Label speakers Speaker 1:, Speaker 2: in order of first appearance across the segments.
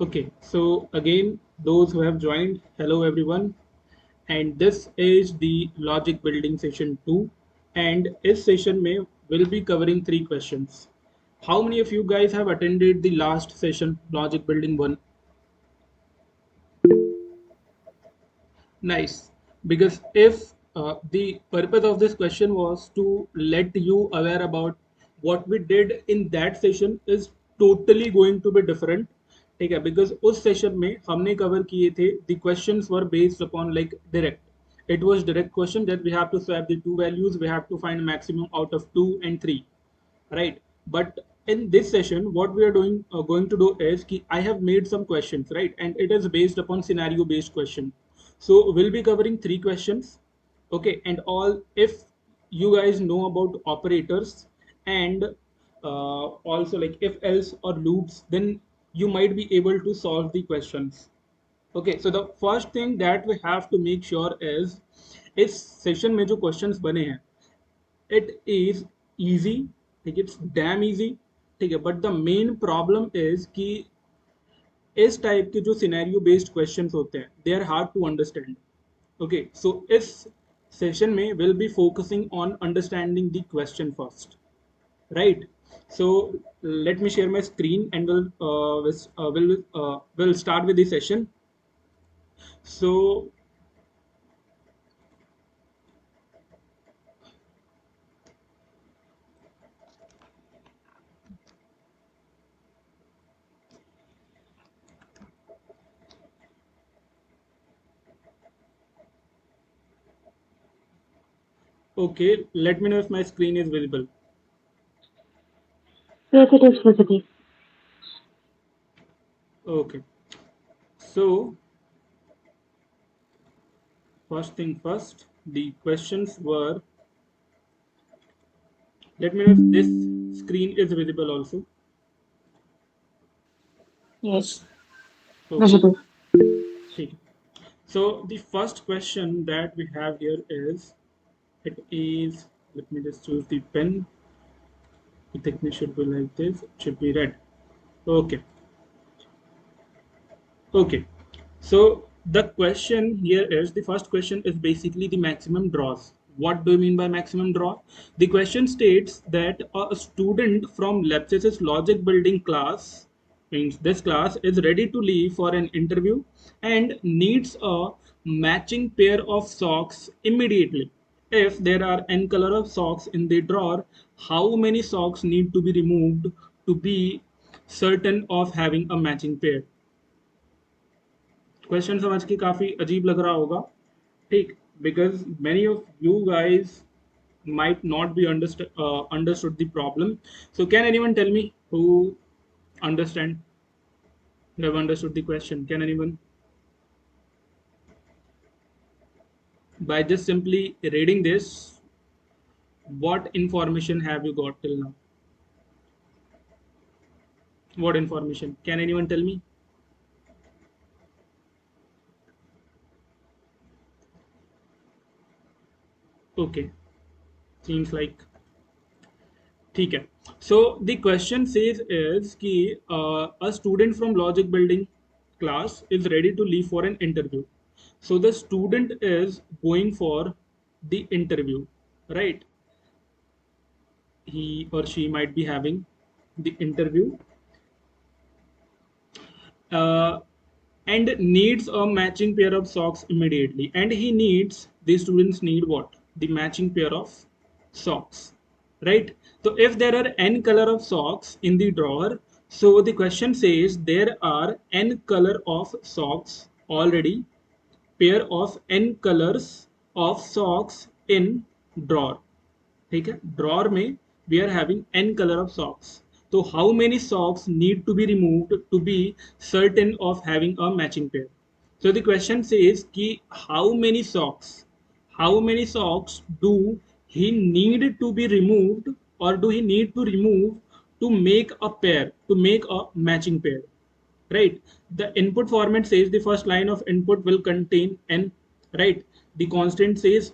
Speaker 1: Okay, so again, those who have joined, hello everyone, and this is the logic building session 2. And this session may will be covering three questions. How many of you guys have attended the last session, logic building 1? Nice. Because if the purpose of this question was to let you aware about what we did in that session is totally going to be different. ठीक है, because उस session में हमने cover किए थे the questions were based upon like direct. It was direct question that we have to swap the two values, we have to find maximum out of 2 and 3, right? But in this session what we are doing going to do is ki I have made some questions, right? And it is based upon scenario based question. So we'll be covering three questions. Okay, and all, if you guys know about operators and also like if else or loops, then you might be able to solve the questions. Okay, so the first thing that we have to make sure is इस session में जो questions बने हैं it is easy, ठीक, it's damn easy, ठीक है, but the main problem is कि इस टाइप के जो सिनेरियो बेस्ड क्वेश्चंस होते हैं they are hard to understand. Okay, so इस सेशन में will be focusing on understanding the question first, right? So let me share my screen and we'll start with the session. So okay, let me know if my screen is visible.
Speaker 2: Yes, it is visible.
Speaker 1: Okay, so first thing first, the questions were, let me know if this screen is visible also.
Speaker 2: Yes,
Speaker 1: Okay,
Speaker 2: visible.
Speaker 1: ठीक. So the first question that we have here is, it is, let me just choose the pen. The thickness should be like this, it should be red. Okay, okay. So the question here is, the first question is basically the maximum draws. What do you mean by maximum draw? The question states that a student from LEPSES Logic Building class, means this class, is ready to leave for an interview and needs a matching pair of socks immediately. If there are n color of socks in the drawer, how many socks need to be removed to be certain of having a matching pair? Question समझ के काफी अजीब लग रहा होगा, ठीक, because many of you guys might not be understood the problem. So can anyone tell me who understand, who have understood the question? Can anyone, by just simply reading this, what information have you got till now? What information? Can anyone tell me? Okay, seems like ठीक है. So the question says is कि a student from logic building class is ready to leave for an interview. So the student is going for the interview, right? He or she might be having the interview uh, and needs a matching pair of socks immediately. And he needs, the students need what? The matching pair of socks, right? So if there are n color of socks in the drawer, so the question says there are n color of socks already, pair of n colors of socks in drawer. ठीक है, drawer में we are having n color of socks. तो how many socks need to be removed to be certain of having a matching pair? So the question says कि how many socks do he need to be removed, or do he need to remove to make a pair, to make a matching pair, right? The input format says the first line of input will contain n, right? The constant says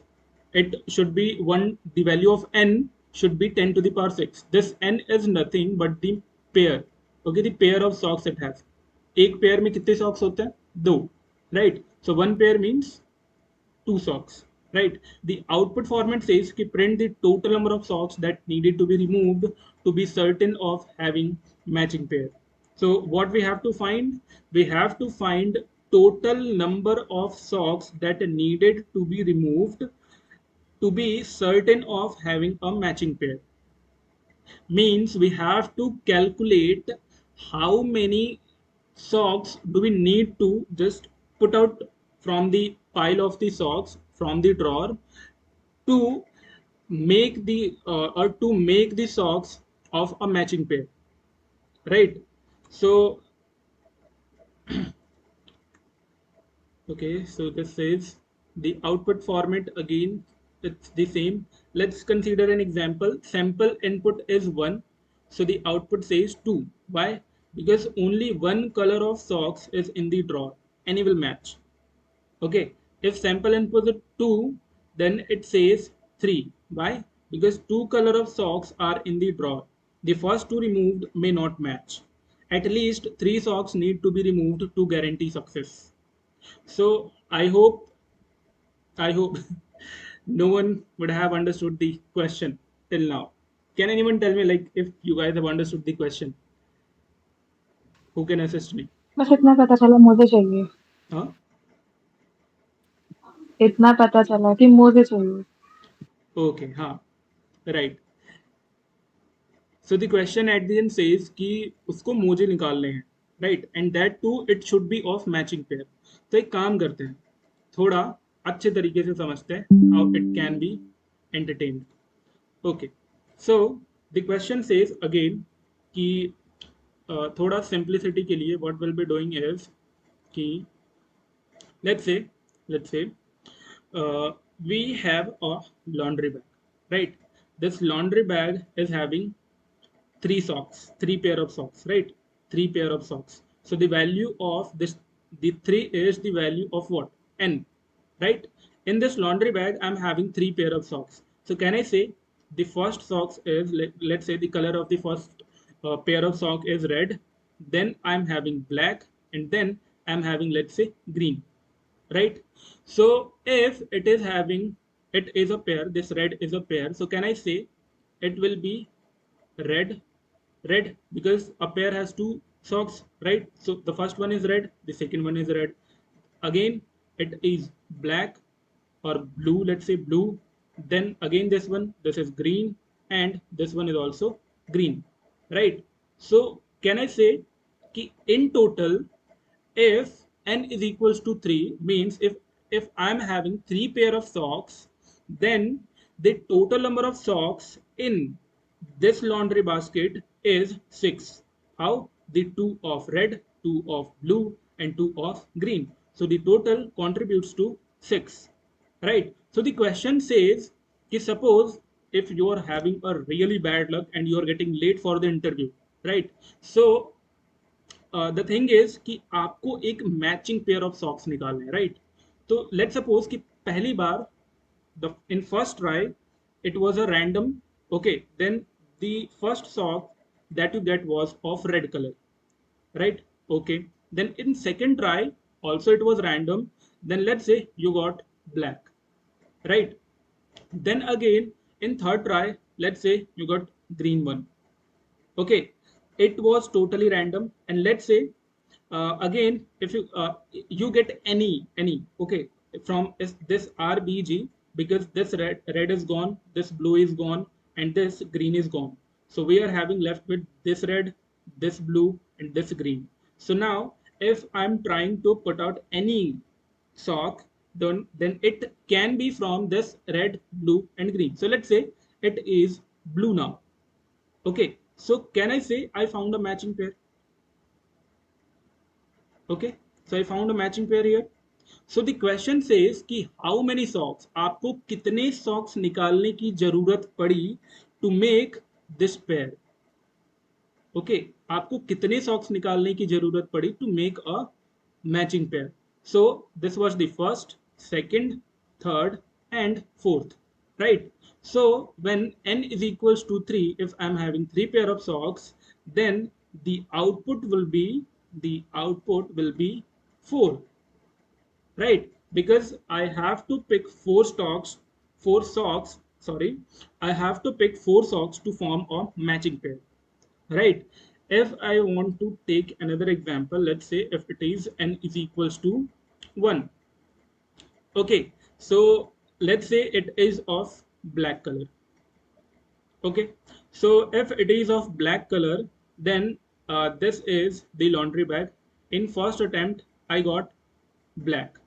Speaker 1: it should be 1, the value of n should be 10 to the power 6. This n is nothing but the pair, okay, the pair of socks it has. एक pair में कितने socks होते हैं? दो, right? So one pair means two socks, right? The output format says ki print the total number of socks that needed to be removed to be certain of having matching pair. So what we have to find? We have to find total number of socks that needed to be removed to be certain of having a matching pair. Means we have to calculate how many socks do we need to just put out from the pile of the socks from the drawer to make the or to make the socks of a matching pair, right? So okay, so this is the output format again. It's the same. Let's consider an example. Sample input is 1. So the output says 2. Why? Because only one color of socks is in the drawer. Any will match. Okay. If sample input is 2, then it says 3. Why? Because two color of socks are in the drawer. The first two removed may not match. At least three socks need to be removed to guarantee success. So I hope no one would have understood the question till now. Can anyone tell me like if you guys have understood the question? Who can assist me?
Speaker 2: बस इतना पता चला मुझे चाहिए।
Speaker 1: Huh?
Speaker 2: इतना पता चला कि मुझे चाहिए।
Speaker 1: Okay, हाँ, right. So the question at the end says कि उसको मोजे निकालने हैं, right? And that too it should be of matching pair. तो एक काम करते हैं, थोड़ा अच्छे तरीके से समझते हैं how it can be entertained. Okay, so the question says again कि थोड़ा simplicity के लिए what we'll be doing is कि let's say uh, we have a laundry bag, right? This laundry bag is having three socks, three pair of socks, right? Three pair of socks. So the value of this, the three is the value of what? N, right? In this laundry bag, I'm having three pair of socks. So can I say the first socks is, let's say the color of the first pair of sock is red, then I'm having black, and then I'm having, let's say, green, right? So if it is having, it is a pair, this red is a pair. So can I say it will be red, red, because a pair has two socks, right? So the first one is red, the second one is red. Again it is black or blue, let's say blue, then again this is green, and this one is also green, right? So can I say कि in total, if n is equals to 3, means if I'm having three pair of socks, then the total number of socks in this laundry basket is 6. How? The two of red, two of blue, and two of green. So the total contributes to 6. Right? So the question says, कि suppose if you are having a really bad luck and you are getting late for the interview, right? So the thing is कि आपको एक matching pair of socks निकालने हैं, right? तो late suppose कि पहली बार the in first try it was a random, okay, then the first sock that you get was of red color, right? Okay, then in second try also it was random, then let's say you got black, right? Then again in third try, let's say you got green one. Okay, it was totally random, and let's say again if you get any, okay, from this RBG, because this red is gone, this blue is gone, and this green is gone. So we are having left with this red, this blue, and this green. So now if I'm trying to put out any sock, then it can be from this red, blue, and green. So let's say it is blue now. Okay, so can I say I found a matching pair? Okay, so I found a matching pair here. So the question says कि how many socks, आपको कितने socks निकालने की जरूरत पड़ी to make this pair? Okay, आपको कितने socks निकालने की जरूरत पड़ी to make a matching pair? So this was the first, second, third, and fourth, right? So when n is equals to 3, if I'm having three pair of socks, then the output will be the output will be 4, right? Because I have to pick four socks, sorry, I have to pick 4 socks to form a matching pair, right? If I want to take another example, let's say if it is n is equals to 1. Okay, so let's say it is of black color. Okay, so if it is of black color, then this is the laundry bag. In first attempt, I got black,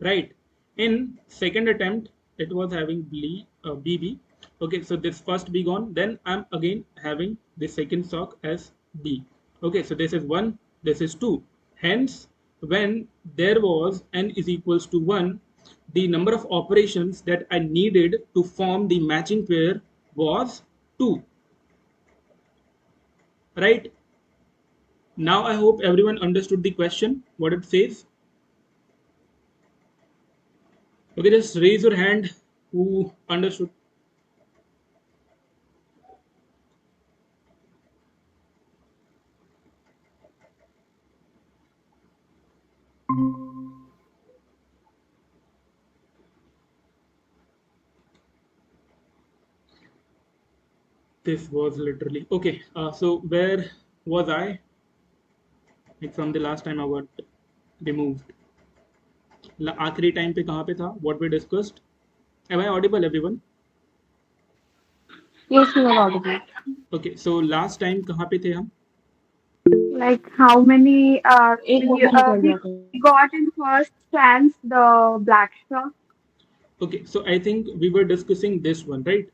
Speaker 1: right? In second attempt, it was having BB. Okay, so this first B gone. Then I'm again having the second sock as B. Okay, so this is 1, this is 2. Hence, when there was n is equals to 1, the number of operations that I needed to form the matching pair was 2, right? Now I hope everyone understood the question, what it says. Okay, just raise your hand who understood. This was literally okay. So where was I? Like from the last time I got removed. आखिरी time पे कहाँ पे था? What we discussed? Am I audible, everyone?
Speaker 2: Yes, you are audible.
Speaker 1: Okay. So last time कहाँ पे थे हम?
Speaker 3: Like how many
Speaker 2: एक क्वेश्चन निकल
Speaker 3: we
Speaker 2: जाता है.
Speaker 3: got in first chance the black straw.
Speaker 1: Okay. So I think we were discussing this one, right?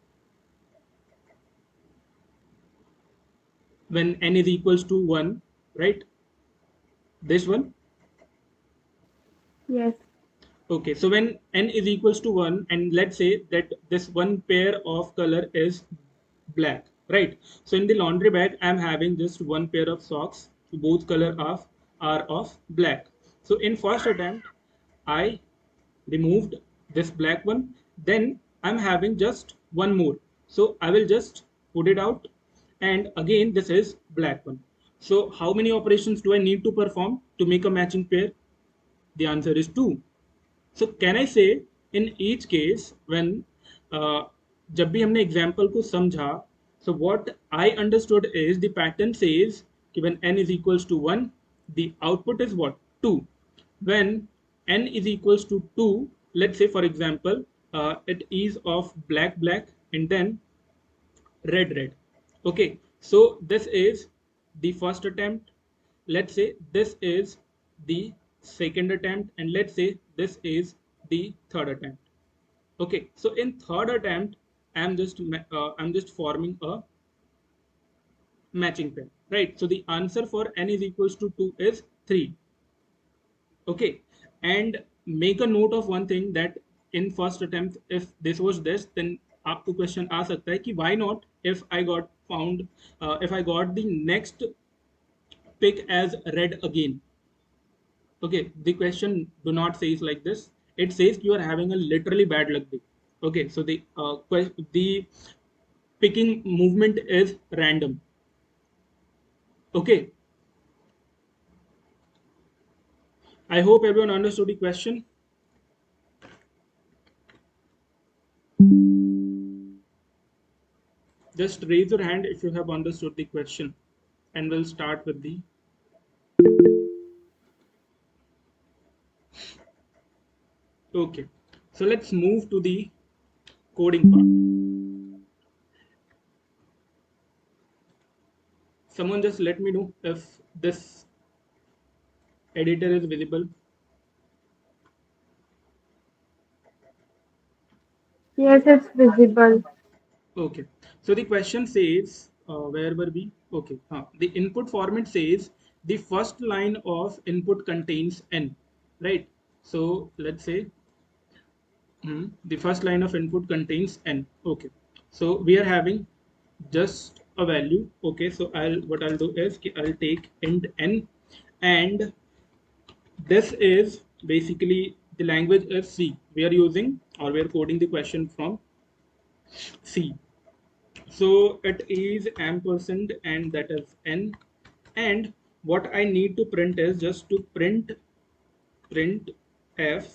Speaker 1: When n is equals to 1, right? This one.
Speaker 3: Yes.
Speaker 1: Okay, so when n is equals to 1, and let's say that this one pair of color is black, right? So in the laundry bag, I'm having just one pair of socks. Both color are of black. So in first attempt, I removed this black one. Then I'm having just one more. So I will just put it out. And again, this is black one. So how many operations do I need to perform to make a matching pair? The answer is 2. So can I say in each case when जब भी हमने example को समझा, so what I understood is the pattern says कि when n is equals to 1, the output is what? 2. When n is equals to 2, let's say for example, it is of black and then red. Okay, so this is the first attempt. Let's say this is the second attempt, and let's say this is the third attempt. Okay, so in third attempt, I'm just forming a matching pair, right? So the answer for n is equals to 2 is 3. Okay, and make a note of one thing that in first attempt, if this was this, then आपको question आ सकता है कि why not if I got found, if I got the next pick as red again. Okay, the question do not says like this. It says you are having a literally bad luck day. Okay, so the picking movement is random. Okay, I hope everyone understood the question. Just raise your hand if you have understood the question, and we'll start with the. Okay, so let's move to the coding part. Someone just let me know if this editor is visible.
Speaker 3: Yes, it's visible.
Speaker 1: Okay, so the question says, where were we? Okay, the input format says the first line of input contains n, right? So let's say the first line of input contains n. Okay, so we are having just a value. Okay, so I'll do is I'll take int n, and this is basically the language is C. We are using or we are coding the question from C. So it is ampersand and that is n. And what I need to print is just to print f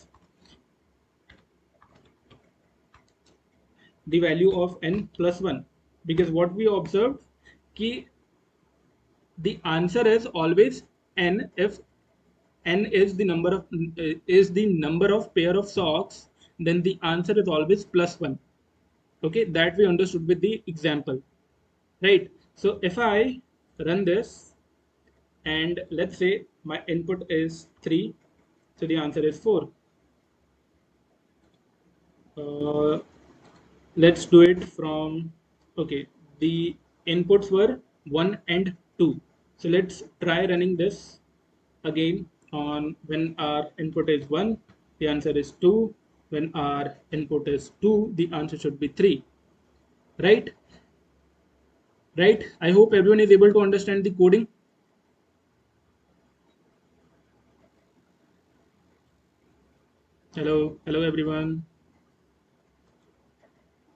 Speaker 1: the value of n plus 1, because what we observed key the answer is always n if n is the number of pair of socks, then the answer is always plus 1. Okay, that we understood with the example, right? So if I run this and let's say my input is 3, so the answer is 4. uh, let's do it from, okay, the inputs were 1 and 2, so let's try running this again. On when our input is 1, the answer is 2. When our input is 2, the answer should be 3. Right? Right? I hope everyone is able to understand the coding. Hello, hello everyone.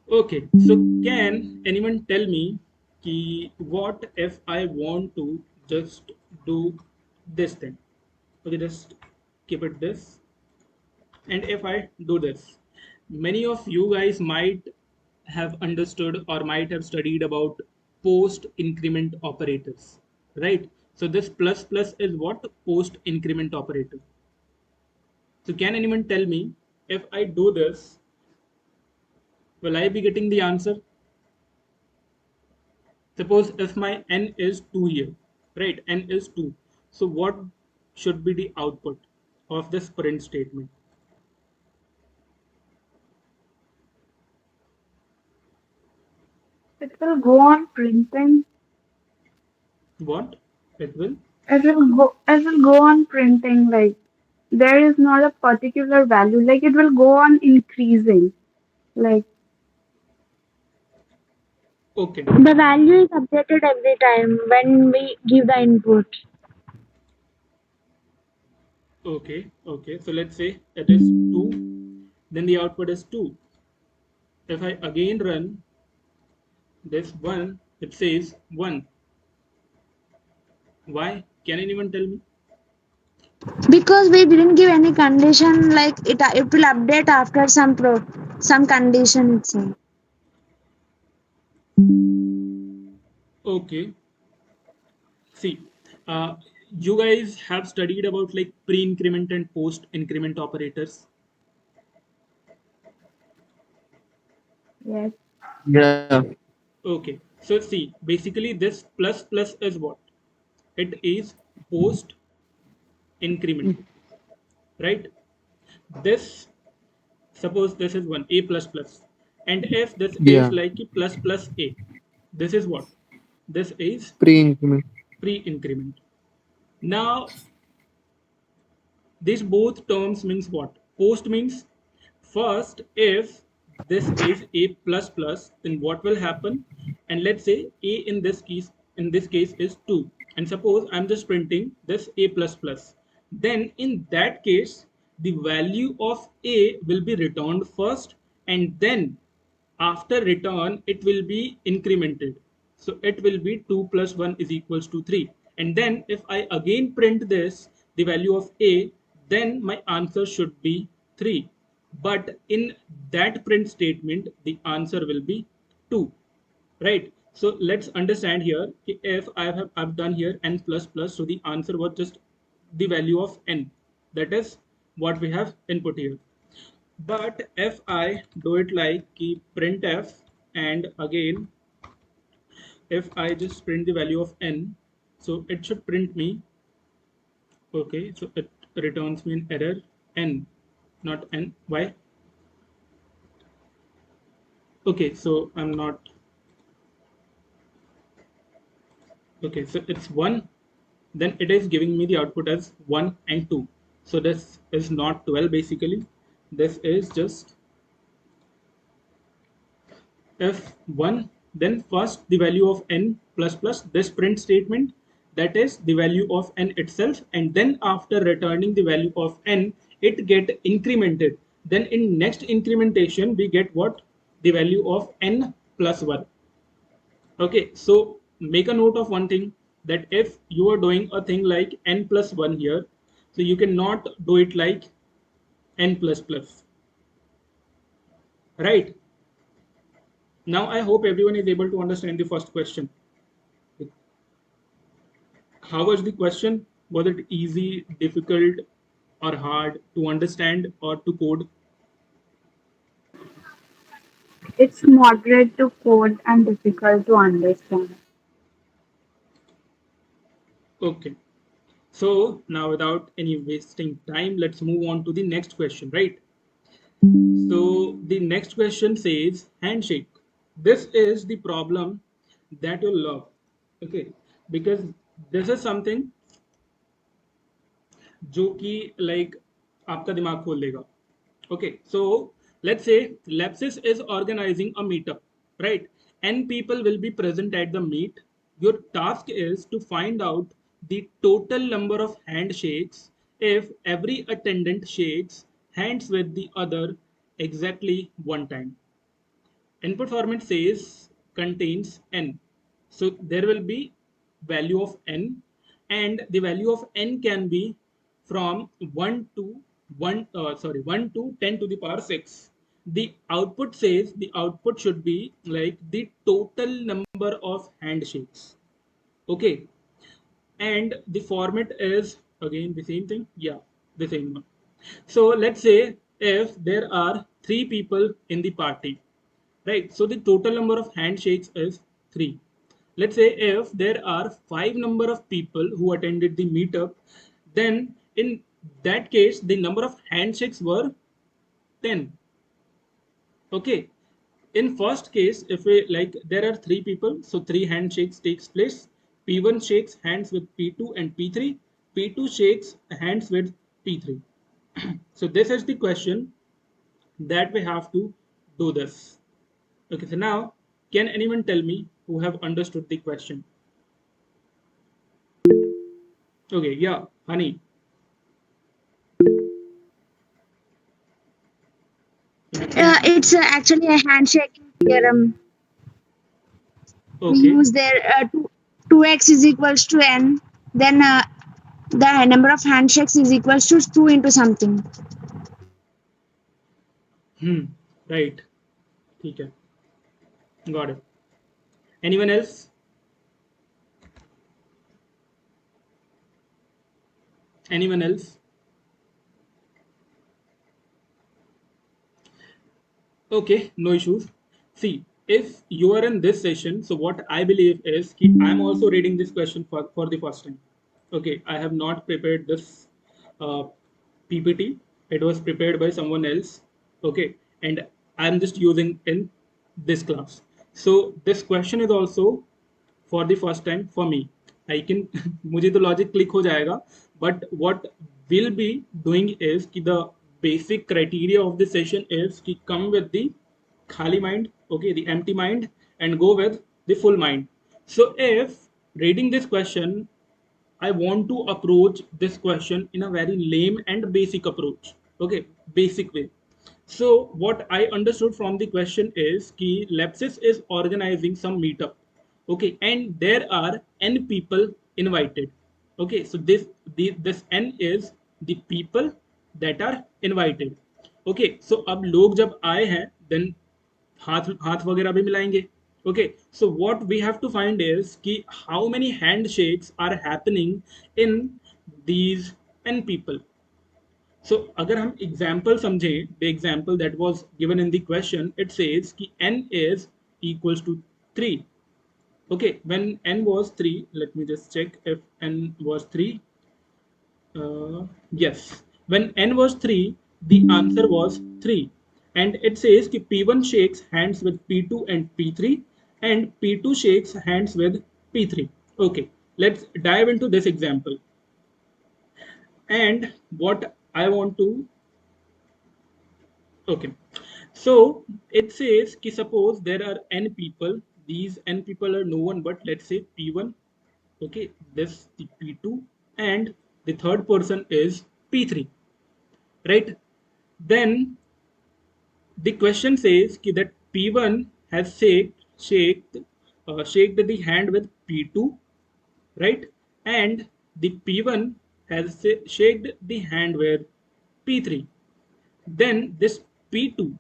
Speaker 1: Okay, so can anyone tell me what if I want to just do this thing? Okay, just keep it this. And if I do this, many of you guys might have understood or might have studied about post increment operators, right? So this plus plus is what? Post increment operator. So can anyone tell me if I do this, will I be getting the answer? Suppose if my n is 2 here, right? N is 2. So what should be the output of this print statement?
Speaker 3: It will go on printing.
Speaker 1: What? It will?
Speaker 3: It will go on printing, like there is not a particular value, like it will go on increasing. Like
Speaker 1: Okay.
Speaker 2: The value is updated every time when we give the input.
Speaker 1: Okay. Okay. So let's say it is 2. Then the output is 2. If I again run this 1, it says 1. Why? Can anyone tell me?
Speaker 2: Because we didn't give any condition, like it will update after some condition itself.
Speaker 1: Okay. See, uh, you guys have studied about like pre-increment and post-increment operators.
Speaker 3: yes,
Speaker 4: Yeah.
Speaker 1: Okay. So see, basically this plus plus is what? It is post-increment, right? This, suppose this is 1, a plus plus. And if this is
Speaker 4: Yeah.
Speaker 1: like a plus plus a, this is what? This is
Speaker 4: Pre-increment.
Speaker 1: pre-increment. Now, these both terms means what? Post means first, if this is a plus plus, then what will happen? And let's say a in this case is 2. And suppose I'm just printing this a plus plus. Then in that case, the value of a will be returned first, and then after return it will be incremented, so it will be 2 plus 1 is equals to 3. And then if I again print this the value of a, then my answer should be 3. But in that print statement the answer will be 2, right? So let's understand here, if I've done here n plus plus, so the answer was just the value of n, that is what we have input here. But if I do it like keep printf, and again if I just print the value of n, so it should print me, okay, so it returns me an error n, not n. Why? Okay, so I'm not, okay, so it's 1, then it is giving me the output as 1 and 2. So this is not 12 basically, this is just f1, then first the value of n plus plus this print statement, that is the value of n itself, and then after returning the value of n it get incremented, then in next incrementation we get what? The value of n plus 1. Okay, so make a note of one thing. that if you are doing a thing like n plus 1 here, so you cannot do it like n plus plus, right? Now I hope everyone is able to understand the first question. How was the question? Was it easy, difficult, or hard to understand or to code?
Speaker 3: It's moderate to code and difficult to understand.
Speaker 1: Okay. So now without any wasting time, let's move on to the next question, right? So the next question says handshake. This is the problem that you love. Okay. Because this is something जो कि like आपका दिमाग खोल देगा. Okay, so let's say Lepsis is organizing a meetup, right? And people will be present at the meet. Your task is to find out the total number of handshakes if every attendant shakes hands with the other exactly one time. Input format says contains n, so there will be value of n, and the value of n can be from 1 to 1 to 10 to the power 6. The output says the output should be like the total number of handshakes. Okay, and the format is again the same thing, yeah, the same one. So let's say if there are three people in the party, right? So the total number of handshakes is 3. Let's say if there are 5 number of people who attended the meetup, then in that case the number of handshakes were 10. Okay. In first case, if we like there are 3 people, so 3 handshakes takes place. P1 shakes hands with P2 and P3. P2 shakes hands with P3. So this is the question that we have to do this. Okay, so now can anyone tell me who have understood the question? Okay, yeah, honey. Can
Speaker 2: It's actually a handshaking theorem. We
Speaker 1: okay.
Speaker 2: use there 2x is equals to n, then the number of handshakes is equals to 2 into something.
Speaker 1: Right. ठीक है. Got it. Anyone else? Anyone else? Okay, no issues. See, if you are in this session, so what I believe is कि I'm also reading this question for the first time. Okay, I have not prepared this uh, PPT. It was prepared by someone else. Okay, and I'm just using in this class. So this question is also for the first time for me. I can मुझे तो logic click हो जाएगा, but what we'll be doing is कि the basic criteria of the session is कि come with the khali mind, okay, the empty mind, and go with the full mind. So if reading this question, I want to approach this question in a very lame and basic approach. Okay, basic way. So what I understood from the question is कि Lepsis is organizing some meetup. Okay, and there are n people invited. Okay, so this n is the people that are invited. Okay, so अब लोग जब आए हैं, then हाथ हाथ वगैरह भी मिलाएंगे. Okay, so what we have to find is कि how many handshakes are happening in these n people. So अगर हम example समझें, the example that was given in the question, it says कि n is equals to 3. Okay, when n was 3, let me just check if n was 3. Yes, when n was 3, the answer was 3. And it says that P1 shakes hands with P2 and P3, and P2 shakes hands with P3. Okay, let's dive into this example. And what I want to, okay, so it says that suppose there are n people, these n people are no one but let's say P1, okay, this the P2, and the third person is P3, right? Then the question says ki that P1 has shaked the hand with P2, right? And the P1 has shaked the hand with P3. Then this P2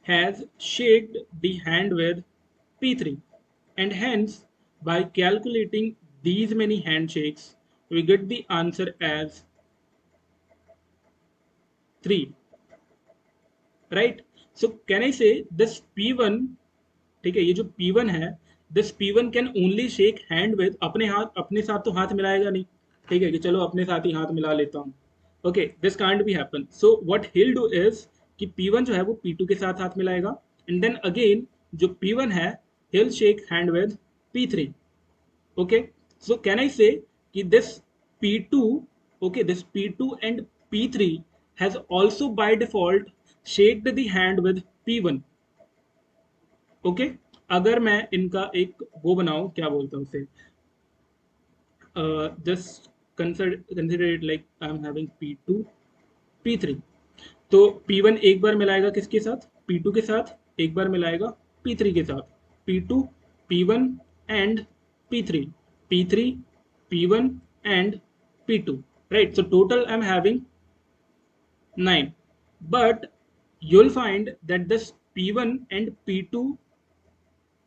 Speaker 1: has shaked the hand with P3. And hence, by calculating these many handshakes, we get the answer as 3, right? So can I say this P1, ठीक है, ये जो P1 है, this P1 can only shake hand with, अपने हाथ अपने साथ तो हाथ मिलाएगा नहीं, ठीक है, कि चलो अपने साथ ही हाथ मिला लेता हूँ. Okay, this can't be happen. So what he'll do is कि P1 जो है वो P2 के साथ हाथ मिलाएगा, एंड देन अगेन जो P1 है he'll shake hand with P3. Okay, so can I say कि this P2, okay, this P2 and P3 has also by default shaked the hand with P1. Okay, अगर मैं इनका एक वो बनाऊं, क्या बोलता हूँ उसे, just consider it like I am having P2 P3. तो P1 एक बार मिलाएगा किसके साथ, P2 के साथ, एक बार मिलाएगा P3 के साथ, P2 P1 and P3, P3 P1 and P2, right? So total I'm having 9, but you'll find that this P1 and P2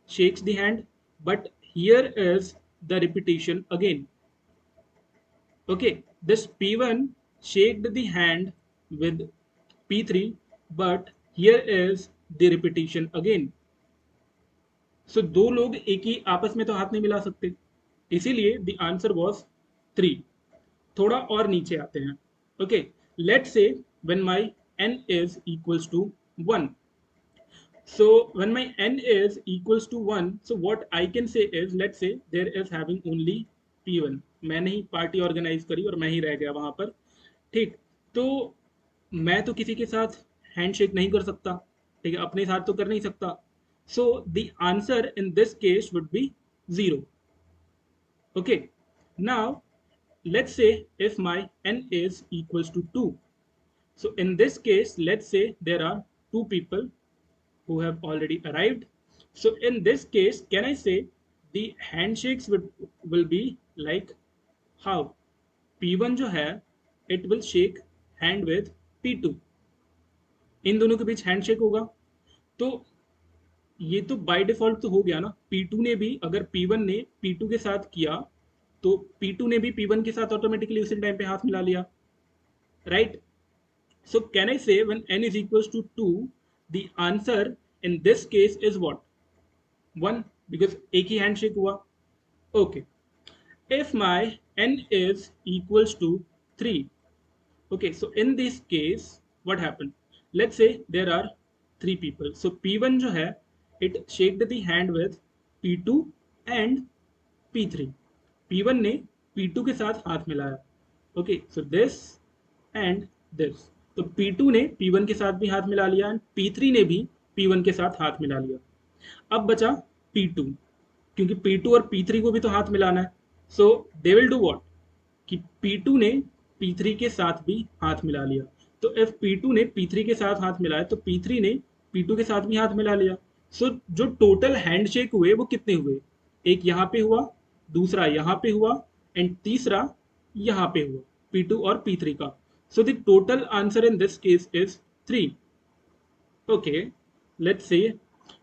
Speaker 1: shakes the hand, but here is the repetition again. Okay, this P1 shaked the hand with P3, but here is the repetition again. So दो लोग एक ही आपस में तो हाथ नहीं मिला सकते, इसीलिए the answer was 3. थोड़ा और नीचे आते हैं. Okay, let's say when my n is equals to 1. So when my n is equals to 1, so what I can say is, let's say there is having only P1. मैंने ही party organise करी और मैं ही रह गया वहां पर, ठीक. तो मैं तो किसी के साथ हैंडशेक नहीं कर सकता, ठीक है, अपने साथ तो कर नहीं सकता. So the answer in this case would be 0. Okay, now let's say if my n is equals to 2. So in this case, let's say there are two people who have already arrived. So in this case, can I say the handshakes will be like how? P1 जो है, it will shake hand with P2. इन दोनों के बीच handshake होगा. तो ये तो by default तो हो गया ना. P2 ने भी, अगर P1 ने P2 के साथ किया, तो P2 ने भी P1 के साथ ऑटोमेटिकली उसी टाइम पे हाथ मिला लिया, right? So can I say when n is equals to 2, the answer in this case is what? 1, because एक ही हैंडशेक हुआ. Okay. If my n is equals to 3, okay, so in this case, what happened? Let's say there are 3 people. So P1 जो है, it shaked the hand with P2 and P3. P1 ने P2 के साथ हाथ मिलाया. Okay, so this and this. तो P2 ने P1 के साथ भी हाथ मिला लिया and P3 ने भी P1 के साथ हाथ मिला लिया. अब बचा P2, क्योंकि P2 और P3 को भी तो हाथ मिलाना है. So they will do what? कि P2 ने P3 के साथ भी हाथ मिला लिया. तो if P2 ने P3 के साथ हाथ मिलाया, तो P3 ने P2 के साथ भी हाथ मिला लिया. So जो टोटल हैंडशेक हुए वो कितने हुए? एक यहाँ पे हुआ, दूसरा यहाँ पे हुआ, एंड तीसरा यहाँ पे हुआ, P2 और P3 का. So the total answer in this case is 3. Okay, let's say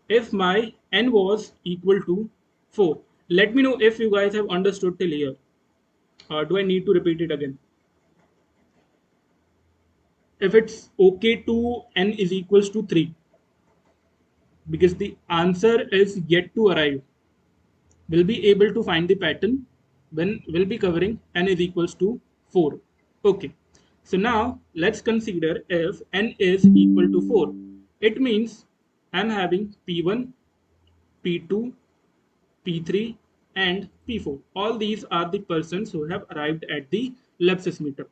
Speaker 1: if my n was equal to 4. Let me know if you guys have understood till here. Do I need to repeat it again? If it's okay to n is equals to 3, because the answer is yet to arrive, we'll be able to find the pattern when we'll be covering n is equals to 4. Okay, so now let's consider if n is equal to 4. It means I'm having P1, P2, P3 and P4. All these are the persons who have arrived at the LEPSES meetup.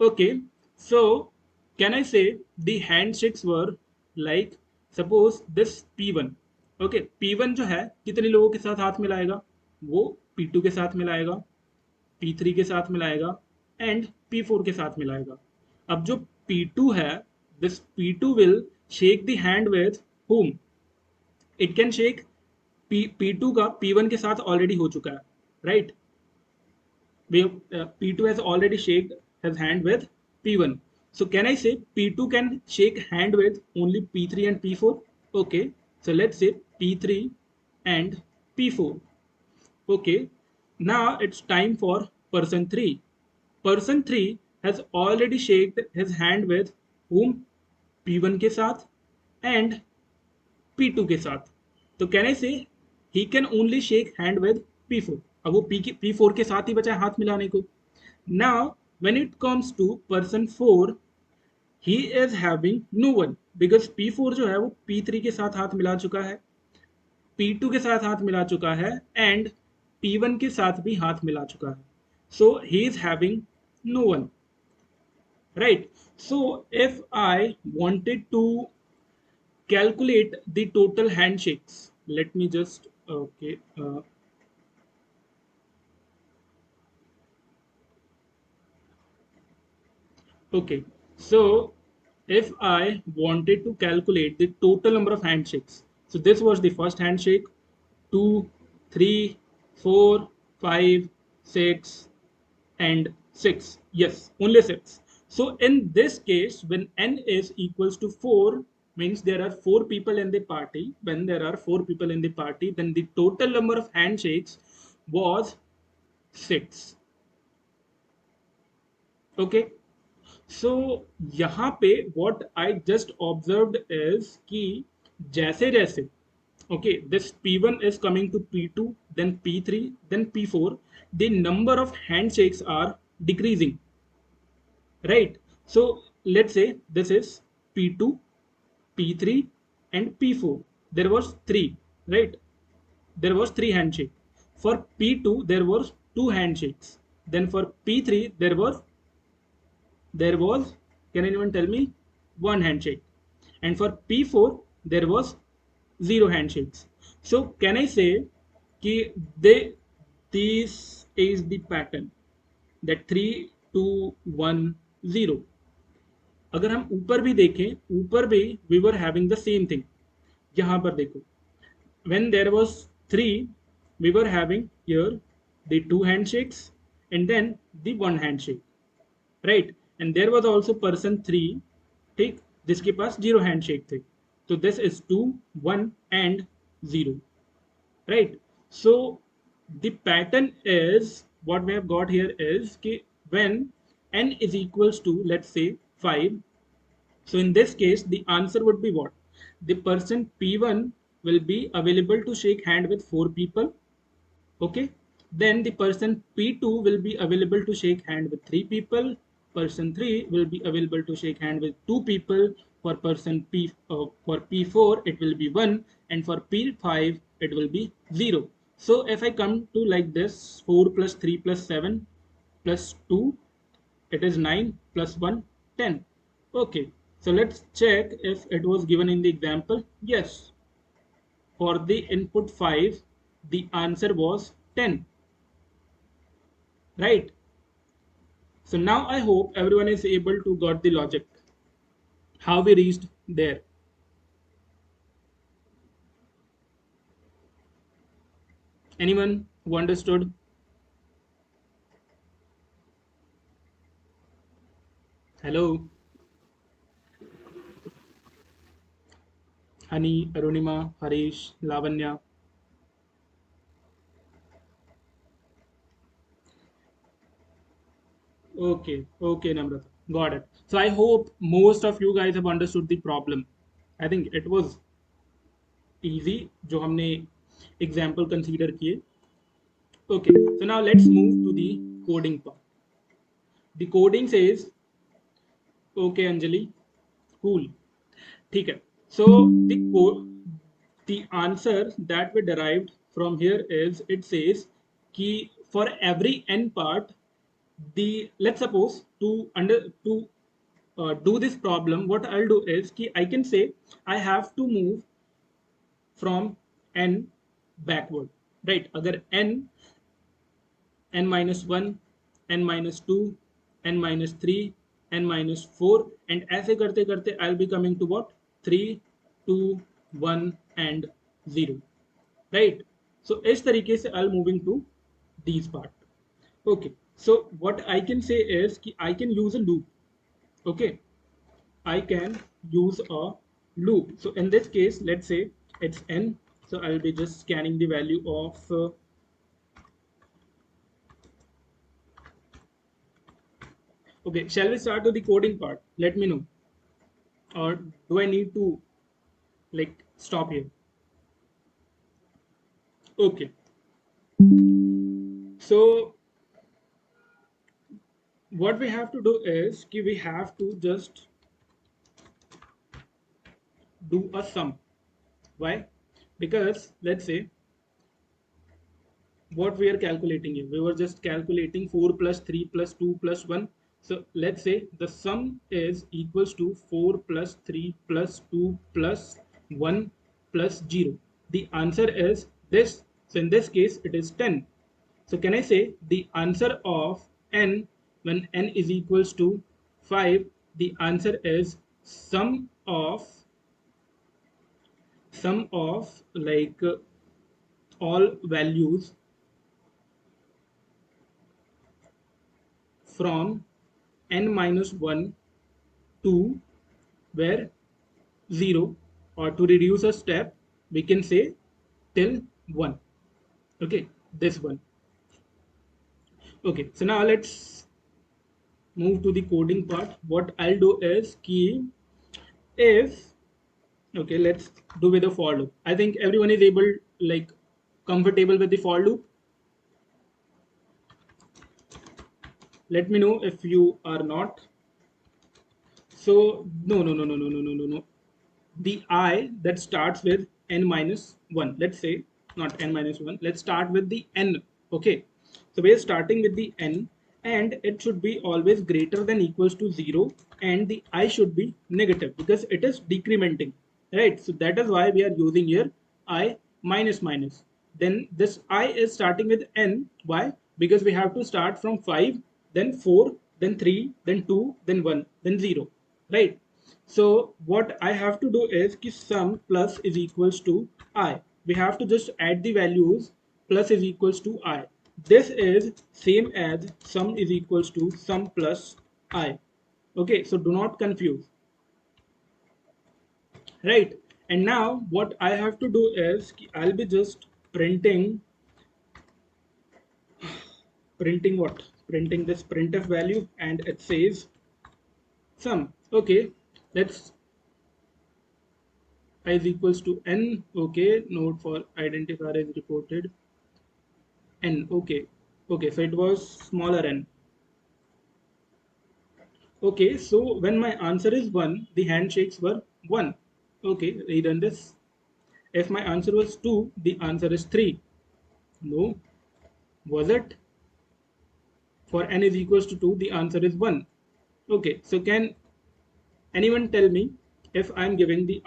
Speaker 1: Okay, so can I say the handshakes were like, suppose this P1. Okay, P1 जो है कितने लोगों के साथ हाथ मिलाएगा? वो P2 के साथ मिलाएगा, P3 के साथ मिलाएगा एंड P4 के साथ मिलाएगा. अब जो P2 है, this P2 will shake the hand with whom? It can shake P2 का P1 के साथ ऑलरेडी हो चुका है, right? P2 has already shaked his hand with P1. So can I say P2 can shake hand with only P3 and P4? Okay, so let's say P3 and P4. Okay, now it's time for person 3. Person 3 has already shaked his hand with whom? P1 के साथ and P2 के साथ. तो can I से he can only shake hand with P4. अब वो P4 के साथ ही बचा है हाथ मिलाने को. Now when it comes to person 4, he is having no one because P4 जो है वो P3 के साथ हाथ मिला चुका है, P2 के साथ हाथ मिला चुका है एंड P1 के साथ भी हाथ मिला चुका है. So he is having no one, right? So if I wanted to calculate the total handshakes, let me just okay okay, so if I wanted to calculate the total number of handshakes, so this was the first handshake, 2, 3, 4, 5, 6, and 6. Yes, only 6. So in this case, when n is equals to 4, means there are 4 people in the party. When there are 4 people in the party, then the total number of handshakes was 6. Okay. So यहाँ पे what I just observed is कि जैसे जैसे okay, this P1 is coming to P2, then P3, then P4, the number of handshakes are decreasing, right? So let's say this is P2, P3, and P4. There was three, right? There was three handshake. For P2 there was two handshakes. Then for P3 there was, can anyone tell me, one handshake, and for P4 there was zero handshakes. So can I say कि they this is the pattern that 3 2 1 0. अगर हम ऊपर भी देखें, ऊपर भी we were having the same thing. यहाँ पर देखो, when there was 3 we were having here the two handshakes and then the one handshake, right? And there was also person 3, ठीक, जिसके पास जीरो हैंडशेक थे. तो this is 2 1 and 0, right? So the pattern is what we have got here is कि when n is equals to let's say 5, so in this case the answer would be what? The person P1 will be available to shake hand with 4 people. Okay, then the person P2 will be available to shake hand with 3 people. Person 3 will be available to shake hand with 2 people. For person for P4 it will be 1, and for P5 it will be 0. So if I come to like this, 4 plus 3 plus 7 plus 2, it is 9 plus 1 10. Okay, so let's check if it was given in the example. Yes, for the input 5 the answer was 10, right? So now I hope everyone is able to got the logic how we reached there. Anyone who understood? Hello, Hani, Arunima, Harish, Lavanya. Okay, okay, Namrata, got it. So I hope most of you guys have understood the problem. I think it was easy जो हमने example consider किए. Okay, so now let's move to the coding part. The coding says, okay Anjali, cool, ठीक है. So the answer that we derived from here is, it says कि for every n part, the let's suppose to do this problem, what I'll do is कि I can say I have to move from n backward, right? अगर n minus 1, n minus 2, n minus 3, n minus 4, and ऐसे करते करते I'll be coming to what? 3 2 1 and 0, right? So इस तरीके से I'll moving to these part. Okay, So what I can say is I can use a loop. Okay, I can use a loop. So in this case, let's say it's n. So I'll be just scanning the value of okay, shall we start with the coding part? Let me know. Or do I need to like stop here? Okay. So what we have to do is we have to just do a sum. Why? Because let's say what we are calculating here, we were just calculating 4 plus 3 plus 2 plus 1. So let's say the sum is equals to 4 plus 3 plus 2 plus 1 plus 0. The answer is this. So in this case it is 10. So can I say the answer of n, when n is equals to 5, the answer is sum of like all values from n minus 1 to where 0, or to reduce a step we can say till 1. Okay, this one. Okay, so now let's move to the coding part. What I'll do is key if okay, let's do with the for loop. I think everyone is able like comfortable with the for loop. Let me know if you are not. So no. The I that starts with n minus 1. Let's say not n minus 1. Let's start with the n. Okay. So we're starting with the n, and it should be always greater than equals to 0, and the I should be negative because it is decrementing. Right. So that is why we are using here I minus minus. Then this I is starting with n. Why? Because we have to start from 5, then 4, then 3, then 2, then 1, then 0. Right. So what I have to do is ki sum plus is equals to I. We have to just add the values. Plus is equals to I. This is same as sum is equals to sum plus I. Okay, so do not confuse. Right. And now what I have to do is I'll be just printing what? Printing this printf value, and it says sum. Okay, let's I is equals to n. Okay, node for identifier is reported n. Okay, okay, so it was smaller n. Okay, so when my answer is 1, the handshakes were 1. Okay, rerun this. If my answer was 2, the answer is 3. No, was it? For n is equals to 2, the answer is 1. Okay, so can anyone tell me if I'm giving the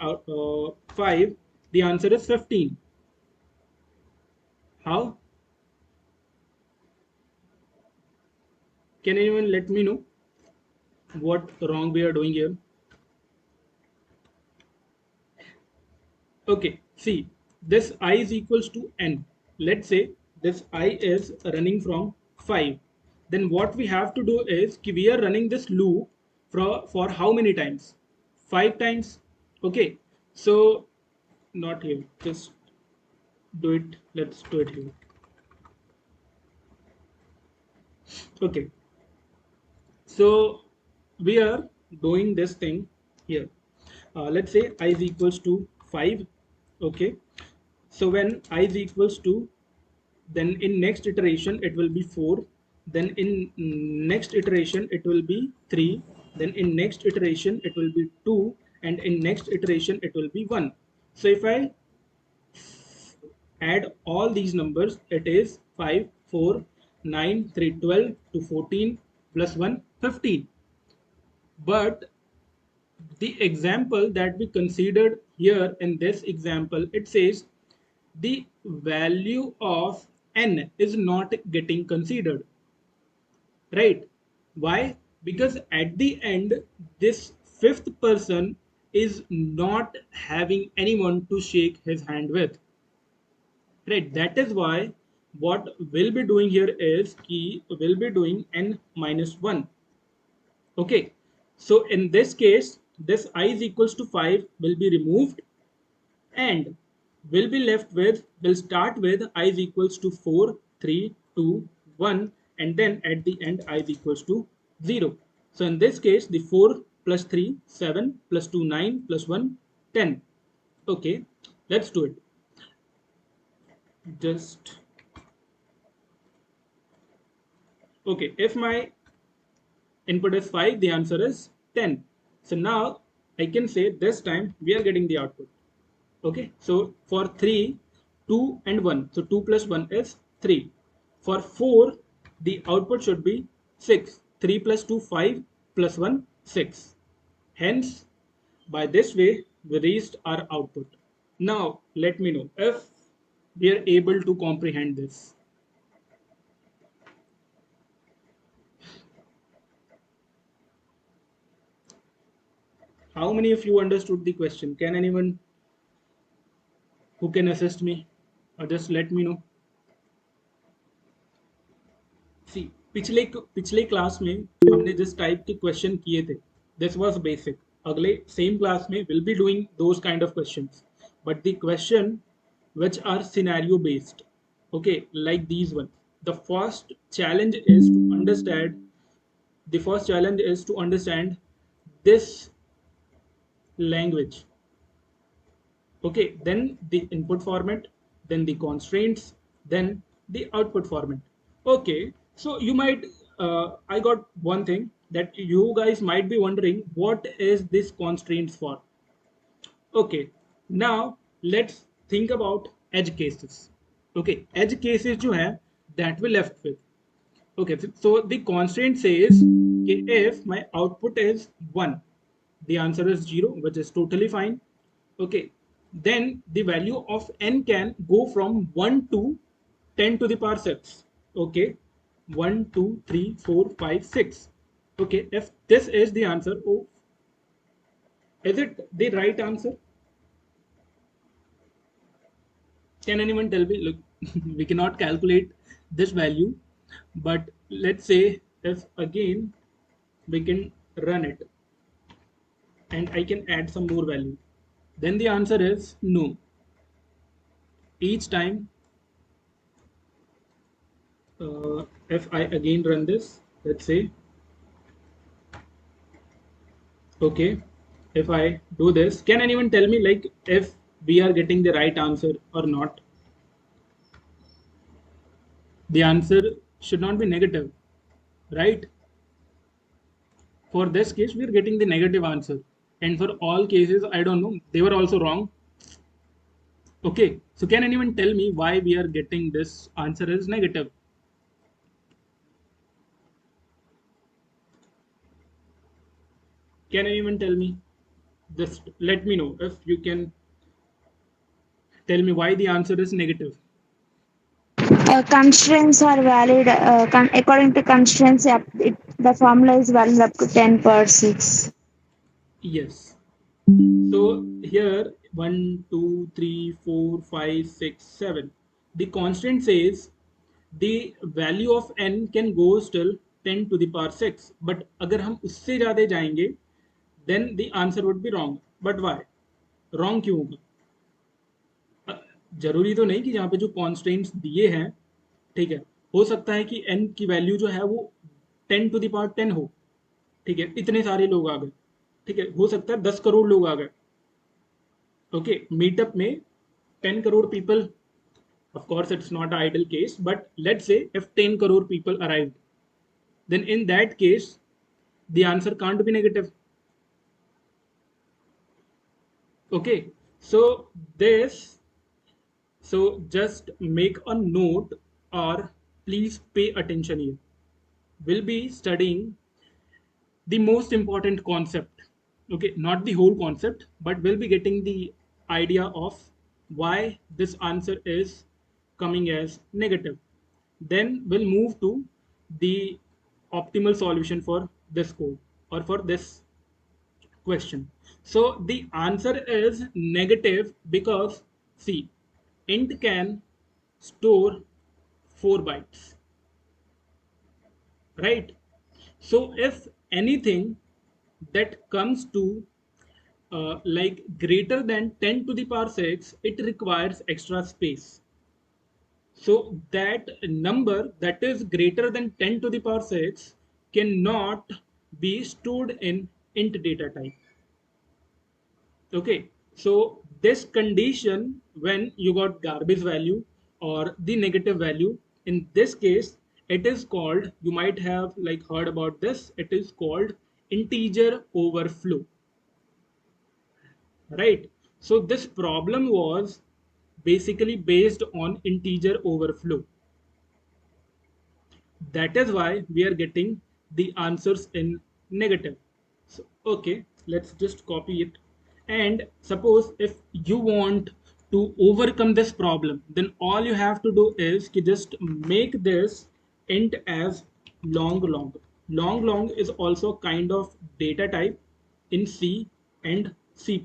Speaker 1: 5, the answer is 15? How? Can anyone let me know what wrong we are doing here? Okay, see, this I is equals to n. Let's say this I is running from 5. Then what we have to do is we are running this loop for how many times? 5 times. Okay, so not here, just do it. Let's do it here. Okay, so we are doing this thing here. Let's say I is equals to 5. Okay, so when I is equals to, then in next iteration it will be 4, then in next iteration it will be 3, then in next iteration it will be 2, and in next iteration it will be 1. So if I add all these numbers, it is 5, 4, 9, 3, 12 to 14 plus 1, 15. But the example that we considered here in this example, it says the value of n is not getting considered, right? Why? Because at the end this fifth person is not having anyone to shake his hand with, right? That is why what we'll be doing here is we'll be doing n minus 1. Okay, so in this case, this I is equals to 5 will be removed, and we'll start with I is equals to 4, 3, 2, 1, and then at the end I is equals to 0. So in this case, the 4 plus 3, 7, plus 2, 9, plus 1, 10. Okay, let's do it. Just, okay, if my input is 5, the answer is 10. So now I can say this time we are getting the output. Okay, so for 3, 2 and 1. So 2 plus 1 is 3. For 4, the output should be 6. 3 plus 2, 5, plus 1, 6. Hence, by this way, we reached our output. Now, let me know if we are able to comprehend this. How many of you understood the question? Can anyone who can assist me or just let me know? सी पिछले class में हमने जिस type के question किए थे, this was basic. अगले same class में will be doing those kind of questions, but the question which are scenario based, okay, like these ones. The first challenge is to understand, the first challenge is to understand this language. Okay, then the input format, then the constraints, then the output format. Okay, so you might, I got one thing that you guys might be wondering, what is this constraints for? Okay, now let's think about edge cases. Okay, edge cases जो है, that we left with. Okay, so the constraint says if my output is 1, the answer is 0, which is totally fine. Okay, then the value of n can go from 1 to 10 to the power 6. Okay, 1, 2, 3, 4, 5, 6. Okay, if this is the answer, oh, is it the right answer? Can anyone tell me? Look, we cannot calculate this value, but let's say if again we can run it and I can add some more value, then the answer is no. Each time, if I again run this, let's say, okay, if I do this, can anyone tell me like if we are getting the right answer or not? The answer should not be negative, right? For this case, we are getting the negative answer. And for all cases, I don't know, they were also wrong. Okay, so can anyone tell me why we are getting this answer is negative? Can anyone tell me? Just let me know if you can tell me why the answer is negative.
Speaker 2: Constraints are valid according to constraints. The formula is valid up to 10 per 6.
Speaker 1: Yes. So here 1, 2, 3, 4, 5, 6, 7. The constant says the value of n can go still 10 to the power 6. But अगर हम उससे ज़्यादा जाएंगे, then the answer would be wrong. But why? Wrong क्यों होगा? जरूरी तो नहीं कि यहाँ पे जो कॉन्स्टेंट्स दिए हैं, ठीक है, हो सकता है कि n की वैल्यू जो है वो 10 टू द पावर 10 हो. ठीक है, इतने सारे लोग आ गए. ठीक है, हो सकता है 10 करोड़ लोग आ गए. ओके, मीटअप में 10 crore people, of course it's not an ideal case, but let's say if 10 crore people arrived, then in that case the answer can't be negative. Okay, so this, so just make a note or please pay attention here. We'll be studying the most important concept. Okay, not the whole concept, but we'll be getting the idea of why this answer is coming as negative. Then we'll move to the optimal solution for this code or for this question. So the answer is negative because see, int can store 4 bytes, right? So if anything that comes to like greater than 10 to the power 6, it requires extra space. So that number that is greater than 10 to the power 6 cannot be stored in int data type. Okay, so this condition, when you got garbage value or the negative value, in this case it is called, you might have like heard about this, it is called integer overflow, right? So this problem was basically based on integer overflow. That is why we are getting the answers in negative. So okay, let's just copy it. And suppose if you want to overcome this problem, then all you have to do is to just make this int as long long. Long long is also kind of data type in C and C++.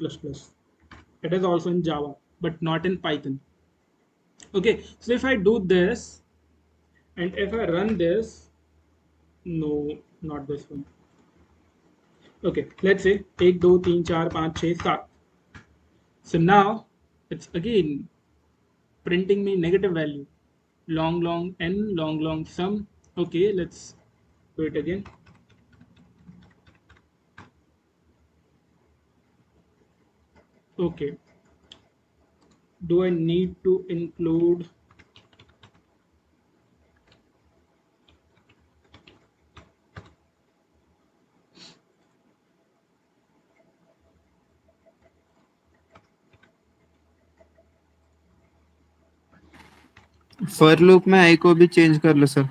Speaker 1: It is also in Java, but not in Python. Okay, so if I do this and if I run this, no, not this one. Okay, let's say 1, 2, 3, 4, 5, 6, 7. So now it's again printing me negative value. Long, long, n, long, long, sum. Okay, let's do it again. Okay, do I need to include?
Speaker 4: For loop में आई को भी change कर लो sir.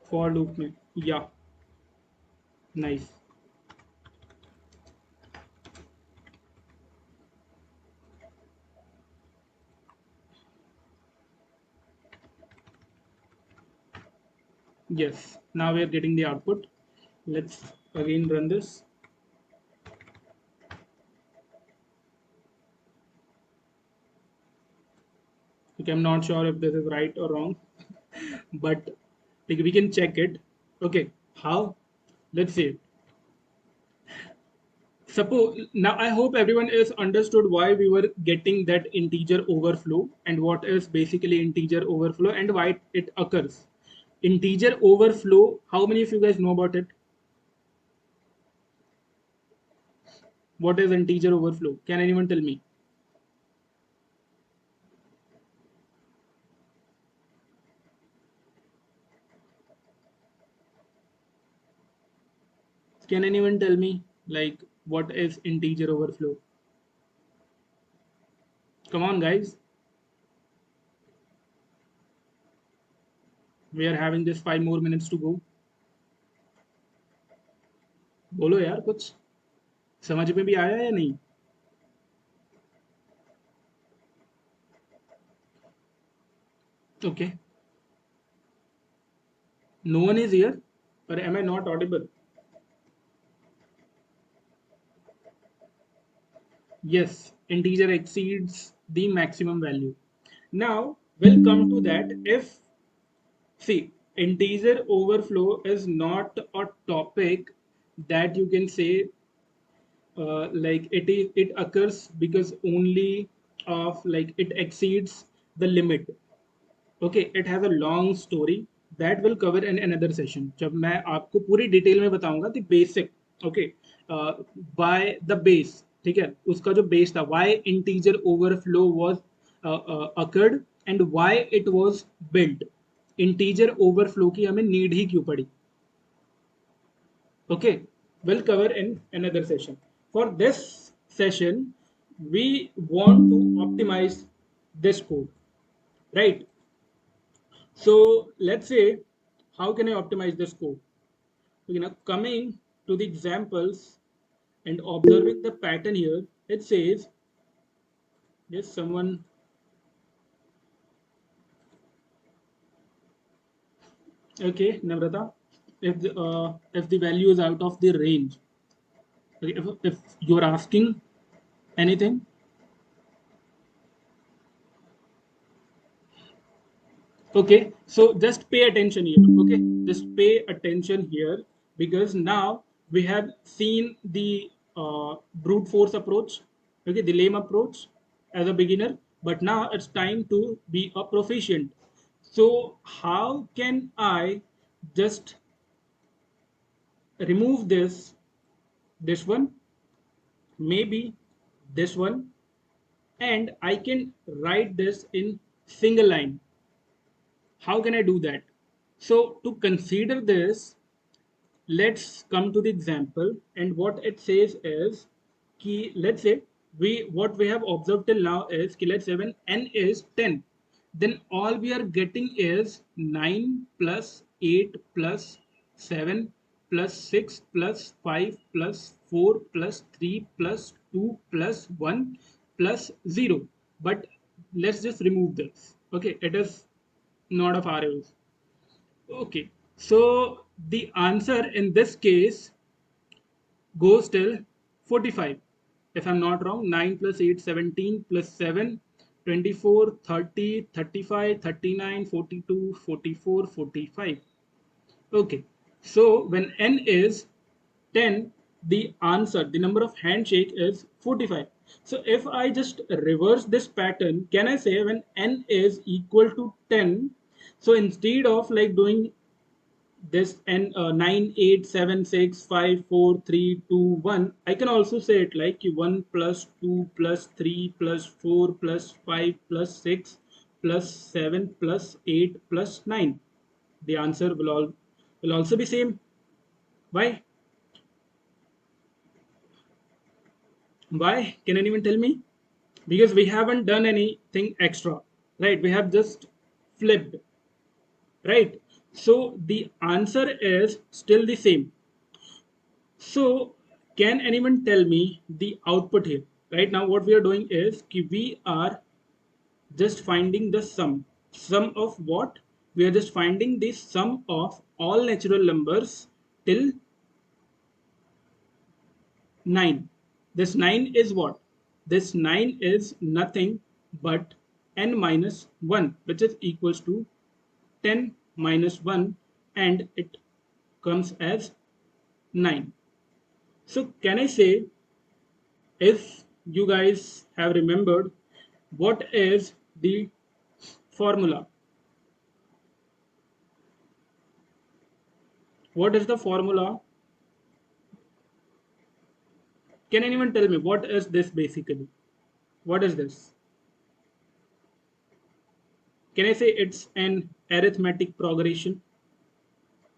Speaker 1: For loop में? Yeah, nice. Yes, now we are getting the output. Let's again run this. Okay, I'm not sure if this is right or wrong, but like we can check it. Okay, how? Let's see. Suppose now I hope everyone is understood why we were getting that integer overflow and what is basically integer overflow and why it occurs. Integer overflow, how many of you guys know about it? What is integer overflow? Can anyone tell me? Can anyone tell me like what is integer overflow? Come on guys. We are having just 5 more minutes to go. बोलो यार कुछ समझ में भी आया या नहीं? Okay. No one is here, or am I not audible? Yes, integer exceeds the maximum value. Now we'll come to that. If see, integer overflow is not a topic that you can say like it occurs because only of like it exceeds the limit. Okay, it has a long story that will cover in another session. जब मैं आपको पूरी detail में बताऊंगा the basic, okay, by the base, ठीक है, उसका जो base था, why integer overflow was occurred and why it was built. Integer overflow की हमें need ही क्यों पड़ी. Okay, we'll cover in another session. For this session, we want to optimize this code, right? So let's say, how can I optimize this code? You know, coming to the examples and observing the pattern here, it says, yes, someone, okay, Navrata, if the value is out of the range, okay, if you're asking anything, Okay, so just pay attention here. Okay, just pay attention here because now we have seen the brute force approach, okay, the lame approach as a beginner, but now it's time to be a proficient. So, how can I just remove this one, maybe this one, and I can write this in single line? How can I do that? So, to consider this, let's come to the example, and what it says is कि let's say what we have observed till now is कि let's say when n is 10, then all we are getting is 9 plus 8 plus 7 plus 6 plus 5 plus 4 plus 3 plus 2 plus 1 plus 0. But let's just remove this. Okay, it is not of our use. Okay, so the answer in this case goes till 45. If I'm not wrong, 9 plus 8, 17 plus 7, 24, 30, 35, 39, 42, 44, 45. Okay, so when n is 10, the answer, the number of handshake is 45. So if I just reverse this pattern, can I say when n is equal to 10, so instead of like doing this and 9 8 7 6 5 4 3 2 1, I can also say it like 1 plus 2 plus 3 plus 4 plus 5 plus 6 plus 7 plus 8 plus 9. The answer will also be same. Why? Why? Can anyone tell me? Because we haven't done anything extra, right? We have just flipped, right? So the answer is still the same. So, can anyone tell me the output here? Right now, what we are doing is we are just finding the sum. Sum of what? We are just finding the sum of all natural numbers till 9. This 9 is what? This 9 is nothing but n minus 1, which is equals to 10 minus 1, and it comes as 9. So, can I say, if you guys have remembered, what is the formula? What is the formula? Can anyone tell me what is this basically? What is this? Can I say it's an arithmetic progression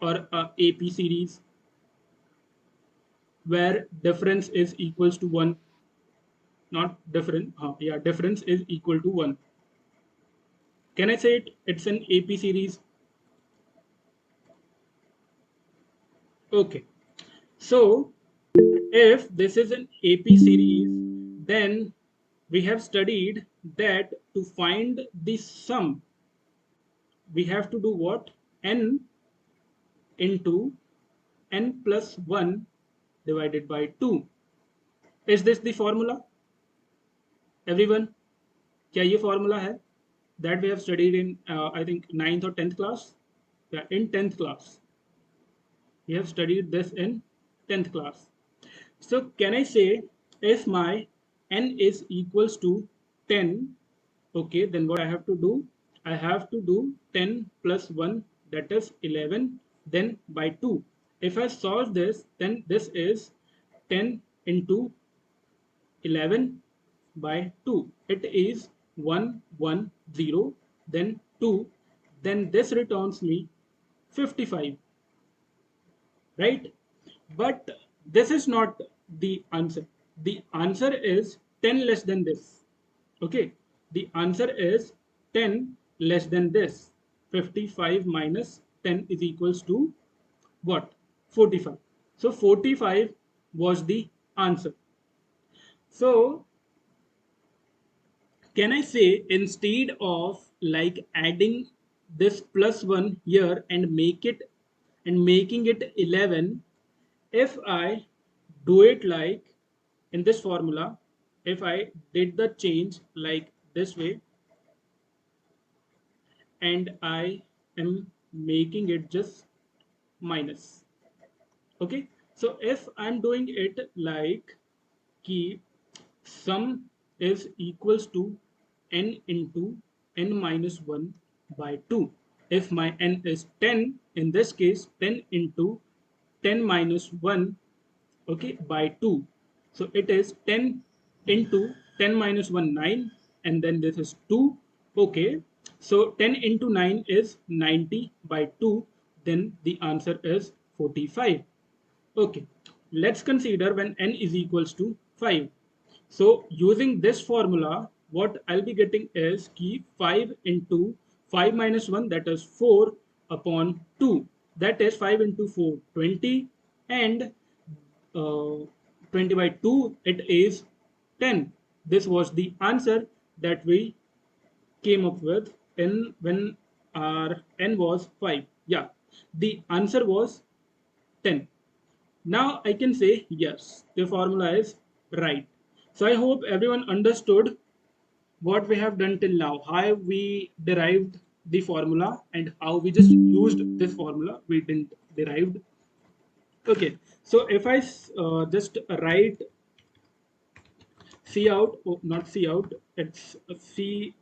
Speaker 1: or a AP series where difference is equals to 1? Not different. Yeah, difference is equal to 1. Can I say it's an AP series? Okay. So if this is an AP series, then we have studied that to find the sum, we have to do what? N into n plus 1 divided by 2. Is this the formula? Everyone? क्या ये formula है? That we have studied in, I think, 9th or 10th class? Yeah, in 10th class. We have studied this in 10th class. So can I say if my n is equals to 10, okay, then what I have to do? I have to do 10 plus 1, that is 11, then by 2. If I solve this, then this is 10 into 11 by 2. It is 1, 1, 0, then 2, then this returns me 55, right? But this is not the answer. The answer is 10 less than this. Okay, the answer is 10 less than this. 55 minus 10 is equals to what? 45. So 45 was the answer. So can I say instead of like adding this plus 1 here and making it 11, if I do it like in this formula, if I did the change like this way, and I am making it just minus. Okay, so if I'm doing it like key sum is equals to n into n minus 1 by 2. If my n is 10, in this case 10 into 10 minus 1, okay, by 2. So it is 10 into 10 minus 1, 9, and then this is 2. Okay, so 10 into 9 is 90 by 2, then the answer is 45. Okay, let's consider when n is equals to 5. So using this formula, what I'll be getting is key 5 into 5 minus 1, that is 4 upon 2. That is 5 into 4, 20, and uh, 20 by 2, it is 10. This was the answer that we came up with in when our n was 5. Yeah, the answer was 10. Now I can say yes, the formula is right. So I hope everyone understood what we have done till now, how we derived the formula and how we just used this formula. We didn't derived. Okay, so if I just write C out, oh, not C out, it's C,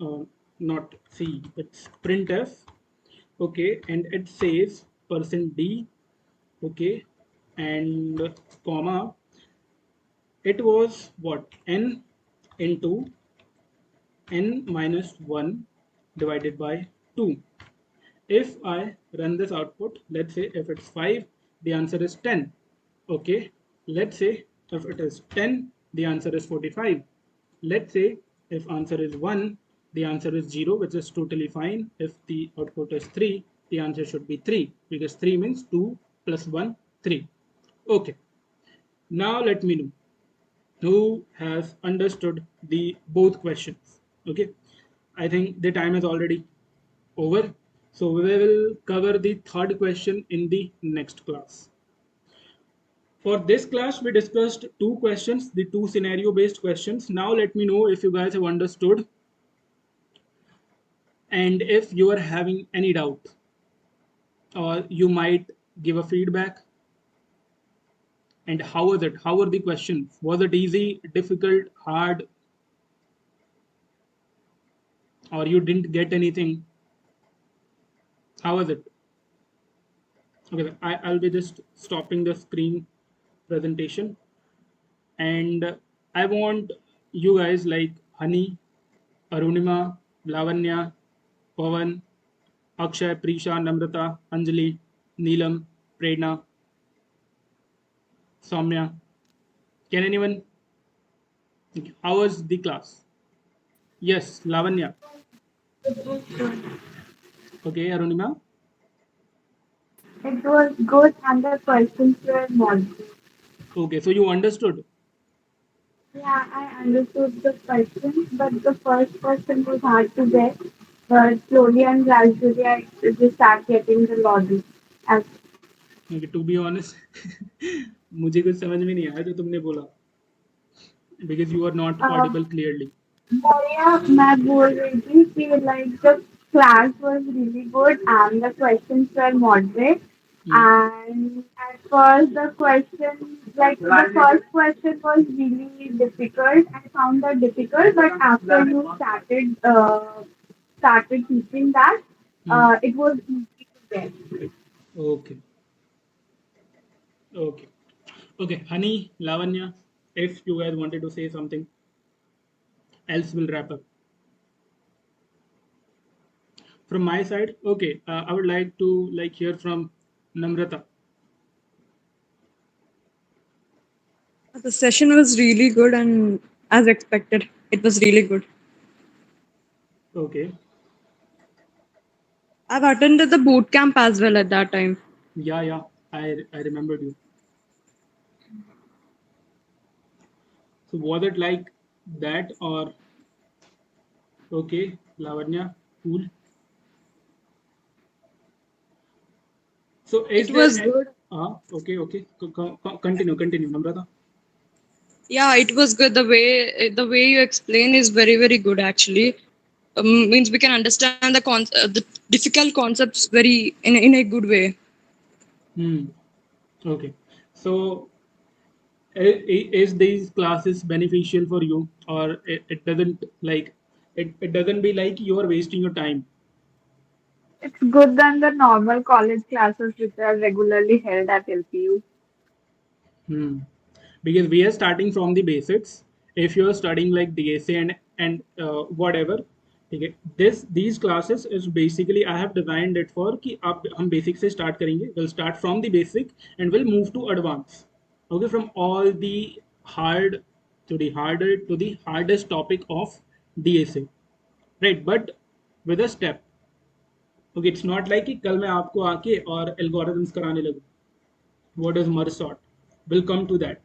Speaker 1: not C, it's printf. Okay, and it says %d, okay, and comma, it was what, n into n minus 1 divided by 2. If I run this output, let's say if it's 5, the answer is 10. Okay, let's say if it is 10, the answer is 45. Let's say if answer is 1, the answer is 0, which is totally fine. If the output is 3, the answer should be 3, because 3 means 2 plus 1, 3. Okay, now let me know who has understood the both questions. Okay, I think the time is already over, so we will cover the third question in the next class. For this class we discussed two questions, the two scenario based questions. Now let me know if you guys have understood and if you are having any doubt, or you might give a feedback. And how was it, how were the questions, was it easy, difficult, hard, or you didn't get anything? How was it? Okay, I'll be just stopping the screen presentation, and I want you guys like Honey, Arunima, Lavanya, Pavan, Akshay, Prisha, Namrata, Anjali, Neelam, Prerna, Soumya. Can anyone? How was the class? Yes, Lavanya.
Speaker 3: It was good.
Speaker 1: Okay, Arunima.
Speaker 3: It was good, and the questions were moderate.
Speaker 1: Okay, so you understood.
Speaker 3: Yeah, I understood the question, but the first question was hard to get. But slowly and gradually, I just start getting the logic. As
Speaker 1: Okay, to be honest, मुझे कुछ समझ में नहीं आया जो तुमने बोला, because you are not
Speaker 3: um,
Speaker 1: audible clearly.
Speaker 3: Maria, मैं बोल रही थी कि like the class was really good and the questions were moderate.
Speaker 1: Hmm.
Speaker 3: And at first the question, like the first question was really difficult. I found that difficult, but after you started teaching that,
Speaker 1: Hmm.
Speaker 3: it was easy to get.
Speaker 1: Okay. Okay. Okay. Honey, Lavanya, if you guys wanted to say something, else we'll wrap up. From my side, okay, I would like to like hear from Namrata.
Speaker 5: The session was really good, and as expected, it was really good.
Speaker 1: Okay.
Speaker 5: I've attended the boot camp as well at that time.
Speaker 1: Yeah, yeah. I remembered you. So was it like that or okay, Lavanya? Cool. So is
Speaker 5: It
Speaker 1: there
Speaker 5: was
Speaker 1: a,
Speaker 5: good.
Speaker 1: okay, okay. Continue, Namrata.
Speaker 5: Yeah, it was good. The way you explain is very good actually. Means we can understand the difficult concepts very in a good way.
Speaker 1: Hmm. Okay. So, is these classes beneficial for you, or it doesn't like it doesn't be like you are wasting your time?
Speaker 3: It's good than the normal college classes which are regularly held at LPU.
Speaker 1: Hmm. Because we are starting from the basics. If you are studying like DSA and whatever, okay, these classes is basically I have designed it for कि आप हम basic से start करेंगे. We'll start from the basic and we'll move to advance. Okay, from all the hard to the harder to the hardest topic of DSA, right? But with a step. Okay, it's not like कि कल मैं आपको आके और algorithms कराने लगूँ. What is merge sort? We'll come to that.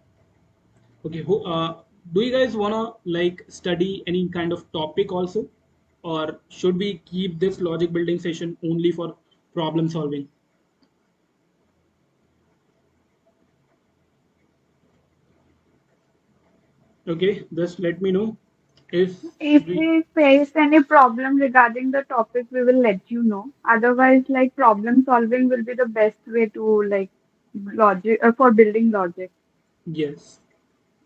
Speaker 1: Okay, do you guys wanna like study any kind of topic also, or should we keep this logic building session only for problem solving? Okay, just let me know if
Speaker 3: If
Speaker 1: we.
Speaker 3: we face any problem regarding the topic, we will let you know. Otherwise, like problem solving will be the best way to like logic for building logic.
Speaker 1: Yes.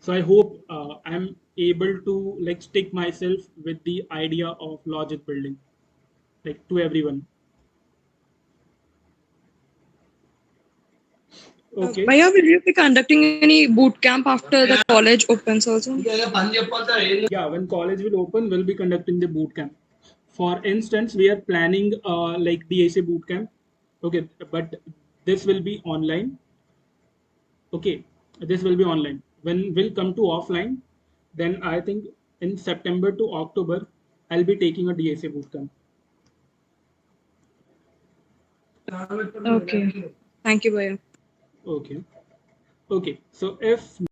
Speaker 1: So I hope I'm able to like stick myself with the idea of logic building, like to everyone. Okay.
Speaker 5: Bhaiya, will you be conducting any boot camp after the college opens also?
Speaker 1: Yeah, when college will open, we'll be conducting the boot camp. For instance, we are planning like the ASA boot camp. Okay, but this will be online. Okay, this will be online. When we'll come to offline, then I think in September to October, I'll be taking a DSA boot camp.
Speaker 5: Okay. Thank you, Bhaiya.
Speaker 1: Okay. Okay. So if